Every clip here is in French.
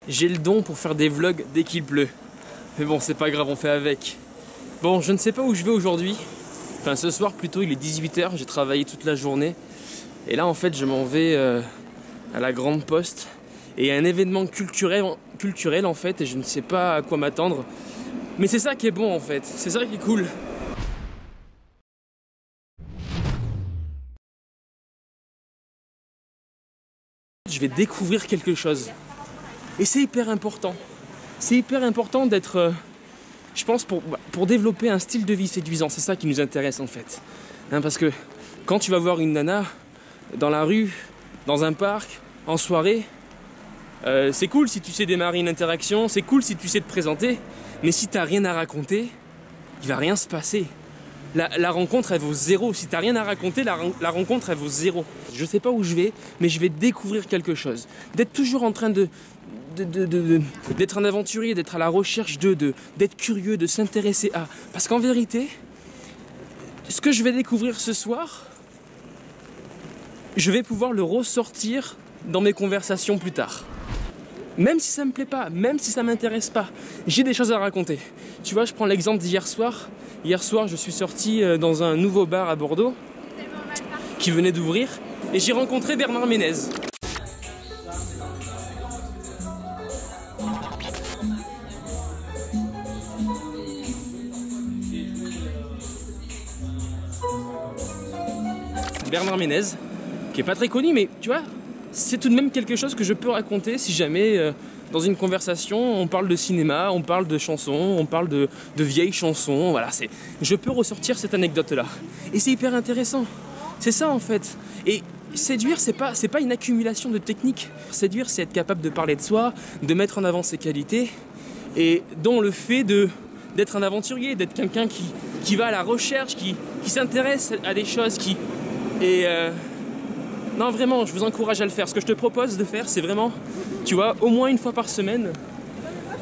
J'ai le don pour faire des vlogs dès qu'il pleut. Mais bon, c'est pas grave, on fait avec. Bon, je ne sais pas où je vais aujourd'hui. Enfin, ce soir plutôt, il est 18 h, j'ai travaillé toute la journée. Et là, en fait, je m'en vais à la Grande Poste. Et il y a un événement culturel en fait, et je ne sais pas à quoi m'attendre. Mais c'est ça qui est bon en fait, c'est ça qui est cool. Je vais découvrir quelque chose. Et c'est hyper important. C'est hyper important d'être, je pense, pour développer un style de vie séduisant. C'est ça qui nous intéresse en fait. Hein, parce que quand tu vas voir une nana dans la rue, dans un parc, en soirée, c'est cool si tu sais démarrer une interaction, c'est cool si tu sais te présenter, mais si t'as rien à raconter, il va rien se passer. La rencontre, elle vaut zéro. Si t'as rien à raconter, la rencontre, elle vaut zéro. Je sais pas où je vais, mais je vais découvrir quelque chose. D'être toujours en train d'être un aventurier, d'être à la recherche d'être curieux, de s'intéresser à. Parce qu'en vérité, ce que je vais découvrir ce soir, je vais pouvoir le ressortir dans mes conversations plus tard. Même si ça me plaît pas, même si ça m'intéresse pas, j'ai des choses à raconter. Tu vois, je prends l'exemple d'hier soir. Hier soir, je suis sorti dans un nouveau bar à Bordeaux qui venait d'ouvrir et j'ai rencontré Bernard Ménez. Bernard Ménez, qui est pas très connu, mais tu vois, c'est tout de même quelque chose que je peux raconter si jamais dans une conversation on parle de cinéma, on parle de chansons, on parle de vieilles chansons, voilà, je peux ressortir cette anecdote-là. Et c'est hyper intéressant, c'est ça en fait. Et séduire, c'est pas une accumulation de techniques. Séduire, c'est être capable de parler de soi, de mettre en avant ses qualités, et dont le fait d'être un aventurier, d'être quelqu'un qui va à la recherche, qui s'intéresse à des choses, non, vraiment, je vous encourage à le faire. Ce que je te propose de faire, c'est vraiment, tu vois, au moins une fois par semaine,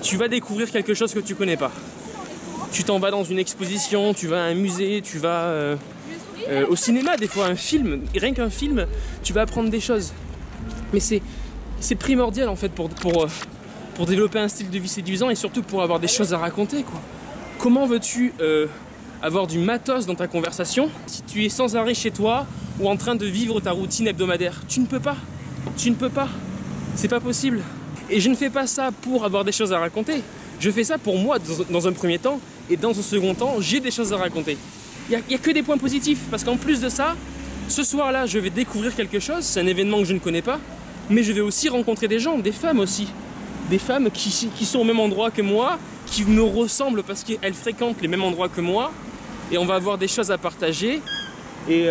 tu vas découvrir quelque chose que tu connais pas. Tu t'en vas dans une exposition, tu vas à un musée, tu vas au cinéma, des fois un film, rien qu'un film, tu vas apprendre des choses. Mais c'est primordial en fait pour développer un style de vie séduisant et surtout pour avoir des choses à raconter, quoi. Comment veux-tu avoir du matos dans ta conversation si tu es sans arrêt chez toi ou en train de vivre ta routine hebdomadaire? Tu ne peux pas. Tu ne peux pas. C'est pas possible. Et je ne fais pas ça pour avoir des choses à raconter. Je fais ça pour moi dans un premier temps, et dans un second temps, j'ai des choses à raconter. Il n'y a que des points positifs, parce qu'en plus de ça, ce soir-là, je vais découvrir quelque chose, c'est un événement que je ne connais pas, mais je vais aussi rencontrer des gens, des femmes aussi. Des femmes qui sont au même endroit que moi, qui me ressemblent parce qu'elles fréquentent les mêmes endroits que moi, et on va avoir des choses à partager. Et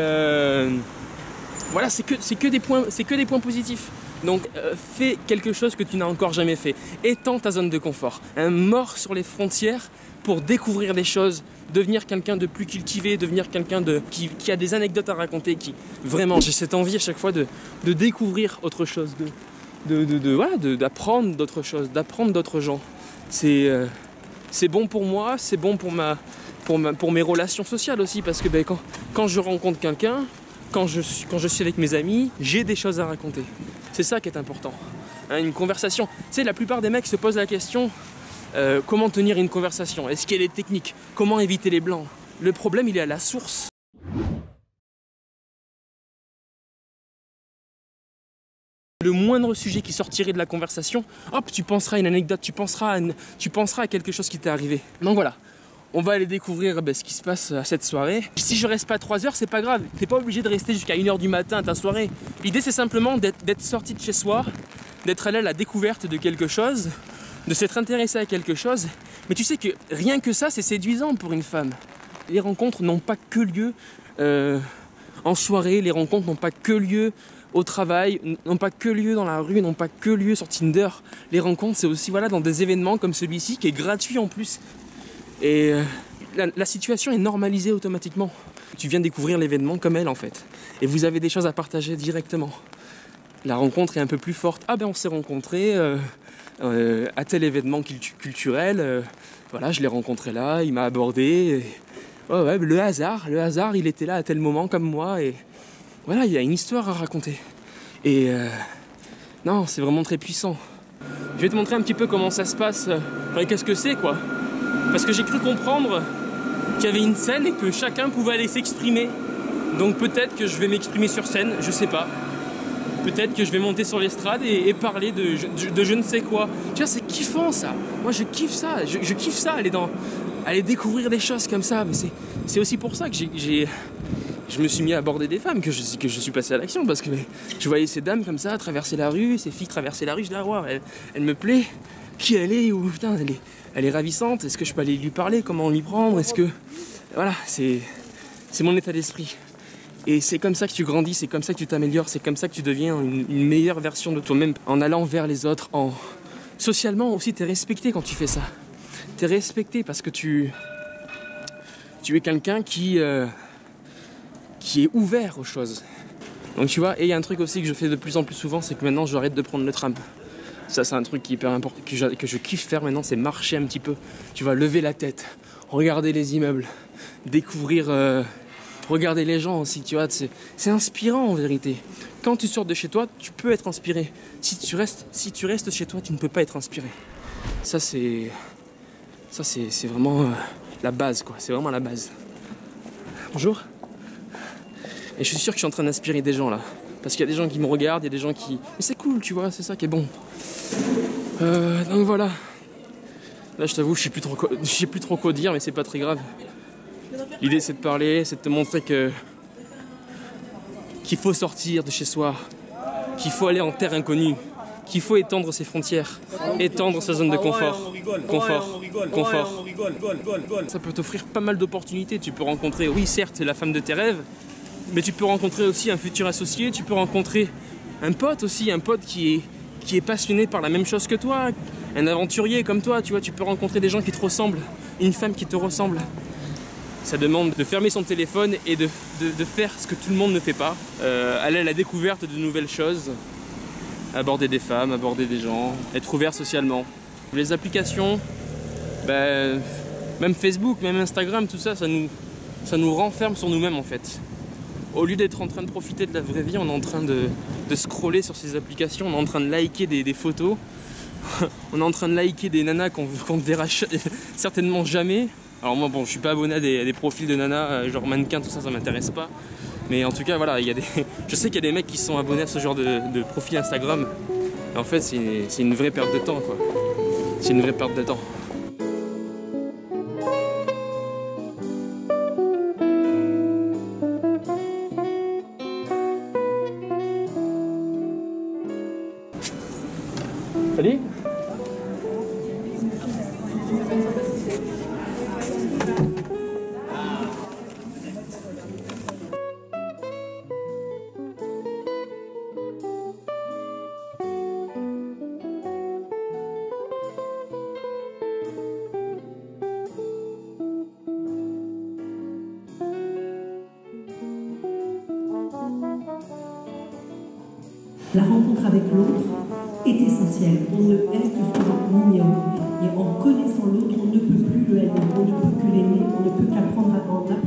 voilà, c'est que des points positifs. Donc fais quelque chose que tu n'as encore jamais fait. Étends ta zone de confort. Un mort sur les frontières pour découvrir des choses, devenir quelqu'un de plus cultivé, devenir quelqu'un qui a des anecdotes à raconter, vraiment, j'ai cette envie à chaque fois de découvrir autre chose, d'apprendre d'autres choses, d'apprendre d'autres gens. C'est bon pour moi, c'est bon pour mes relations sociales aussi, parce que quand je rencontre quelqu'un, quand je suis avec mes amis, j'ai des choses à raconter. C'est ça qui est important. Hein, une conversation. Tu sais, la plupart des mecs se posent la question comment tenir une conversation? Est-ce qu'il y a des techniques? Comment éviter les blancs? Le problème, il est à la source. Le moindre sujet qui sortirait de la conversation, hop, tu penseras à une anecdote, tu penseras à quelque chose qui t'est arrivé. Donc voilà. On va aller découvrir ce qui se passe à cette soirée. Si je reste pas 3 heures, c'est pas grave. T'es pas obligé de rester jusqu'à 1 h du matin à ta soirée. L'idée, c'est simplement d'être sorti de chez soi, d'être allé à la découverte de quelque chose, de s'être intéressé à quelque chose. Mais tu sais que rien que ça, c'est séduisant pour une femme. Les rencontres n'ont pas que lieu en soirée. Les rencontres n'ont pas que lieu au travail, n'ont pas que lieu dans la rue, n'ont pas que lieu sur Tinder. Les rencontres, c'est aussi dans des événements comme celui-ci, qui est gratuit en plus. Et la situation est normalisée automatiquement. Tu viens découvrir l'événement comme elle en fait. Et vous avez des choses à partager directement. La rencontre est un peu plus forte. Ah on s'est rencontrés à tel événement culturel. Voilà, je l'ai rencontré là, il m'a abordé. Ouais, le hasard, il était là à tel moment comme moi. Et voilà, il y a une histoire à raconter. Et non, c'est vraiment très puissant. vais te montrer un petit peu comment ça se passe, enfin, qu'est-ce que c'est quoi. Parce que j'ai cru comprendre qu'il y avait une scène et que chacun pouvait aller s'exprimer. Donc peut-être que je vais m'exprimer sur scène, je sais pas. Peut-être que je vais monter sur l'estrade et parler de je ne sais quoi. Tu vois, c'est kiffant ça. Moi je kiffe ça, je kiffe ça, aller découvrir des choses comme ça. Mais c'est aussi pour ça que je me suis mis à aborder des femmes, que je suis passé à l'action. Parce que je voyais ces dames comme ça traverser la rue, ces filles traverser la rue. Je dis, ah, wow, elle me plaît. Qui elle est, ou putain, elle est ravissante. Est-ce que je peux aller lui parler? Comment m'y prendre? Est-ce que... Voilà, c'est mon état d'esprit. Et c'est comme ça que tu grandis, c'est comme ça que tu t'améliores, c'est comme ça que tu deviens une meilleure version de toi-même en allant vers les autres. Socialement aussi, t'es respecté quand tu fais ça. T'es respecté parce que tu es quelqu'un qui est ouvert aux choses. Donc tu vois, et il y a un truc aussi que je fais de plus en plus souvent, c'est que maintenant j'arrête de prendre le tram. Ça c'est un truc qui est hyper important, que je kiffe faire maintenant, c'est marcher un petit peu. Tu vas lever la tête, regarder les immeubles, découvrir... Regarder les gens aussi, tu vois, c'est inspirant en vérité. Quand tu sors de chez toi, tu peux être inspiré. Si tu restes chez toi, tu ne peux pas être inspiré. Ça c'est vraiment la base quoi, c'est vraiment la base. Bonjour. Et je suis sûr que je suis en train d'inspirer des gens là. Parce qu'il y a des gens qui me regardent, il y a des gens qui... Mais c'est cool, tu vois, c'est ça qui est bon. Donc voilà. Là je t'avoue, je sais plus trop quoi dire, mais c'est pas très grave. L'idée c'est de parler, c'est de te montrer qu'il faut sortir de chez soi, qu'il faut aller en terre inconnue, qu'il faut étendre ses frontières, étendre sa zone de confort. Confort. Ça peut t'offrir pas mal d'opportunités. Tu peux rencontrer, oui certes, la femme de tes rêves, mais tu peux rencontrer aussi un futur associé, tu peux rencontrer un pote aussi, un pote qui est passionné par la même chose que toi, un aventurier comme toi, tu vois, tu peux rencontrer des gens qui te ressemblent, une femme qui te ressemble. Ça demande de fermer son téléphone et de faire ce que tout le monde ne fait pas. Aller à la découverte de nouvelles choses, aborder des femmes, aborder des gens, être ouvert socialement. Les applications, même Facebook, même Instagram, tout ça, ça nous renferme sur nous-mêmes en fait. Au lieu d'être en train de profiter de la vraie vie, on est en train de scroller sur ces applications, on est en train de liker des photos, on est en train de liker des nanas qu'on ne verra certainement jamais. Alors moi bon, je suis pas abonné à des profils de nanas, genre mannequin, tout ça, ça m'intéresse pas. Mais en tout cas voilà, je sais qu'il y a des mecs qui sont abonnés à ce genre de profil Instagram. Et en fait c'est une vraie perte de temps quoi. C'est une vraie perte de temps. Salut. La rencontre avec l'autre est essentielle. On ne est que ce que l'on ignore. Et en connaissant l'autre, on ne peut plus le aimer, on ne peut que l'aimer, on ne peut qu'apprendre à en apprendre à le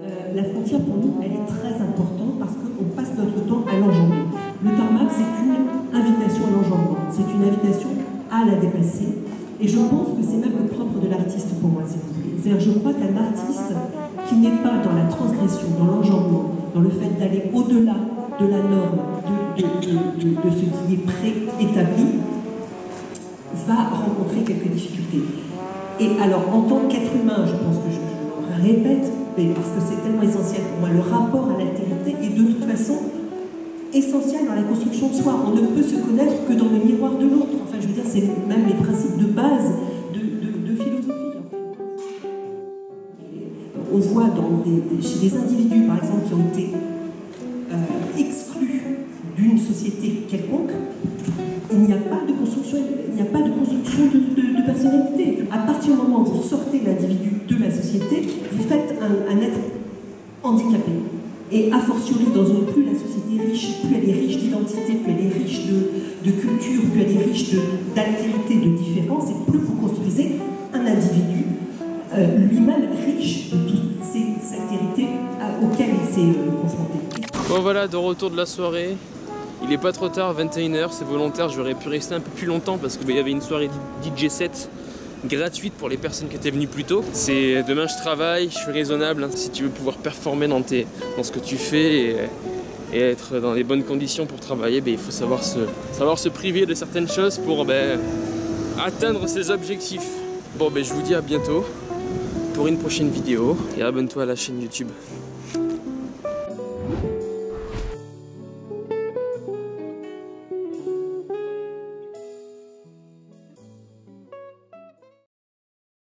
connaître. La frontière, pour nous, elle est très importante parce qu'on passe notre temps à l'enjamber. Le tarmac, c'est une invitation à l'enjambement. C'est une invitation à la dépasser. Et je pense que c'est même le propre de l'artiste pour moi, si vous voulez. C'est-à-dire, je crois qu'un artiste qui n'est pas dans la transgression, dans l'enjambement, dans le fait d'aller au-delà de la norme, de ce qui est préétabli, va rencontrer quelques difficultés. Et alors, en tant qu'être humain, je pense que je le répète, mais parce que c'est tellement essentiel pour moi, le rapport à l'altérité est de toute façon essentiel dans la construction de soi. On ne peut se connaître que dans le miroir de l'autre. Enfin, je veux dire, c'est même les principes de base de philosophie. On voit chez des individus, par exemple, qui ont été exclus d'une société quelconque, il n'y a pas de construction, de personnalité. À partir du moment où vous sortez l'individu de la société, vous faites un être handicapé. Et a fortiori, plus la société est riche, plus elle est riche d'identité, plus elle est riche de culture, plus elle est riche d'altérité, de différence, et plus vous construisez un individu lui-même riche de toutes ces altérités auxquelles il s'est confronté. Bon voilà, de retour de la soirée. Il est pas trop tard, 21h, c'est volontaire, j'aurais pu rester un peu plus longtemps parce qu'il y avait une soirée DJ set gratuite pour les personnes qui étaient venues plus tôt. Demain je travaille, je suis raisonnable, hein. Si tu veux pouvoir performer dans ce que tu fais et être dans les bonnes conditions pour travailler, il faut savoir se priver de certaines choses pour atteindre ses objectifs. Bon, je vous dis à bientôt pour une prochaine vidéo et abonne-toi à la chaîne YouTube.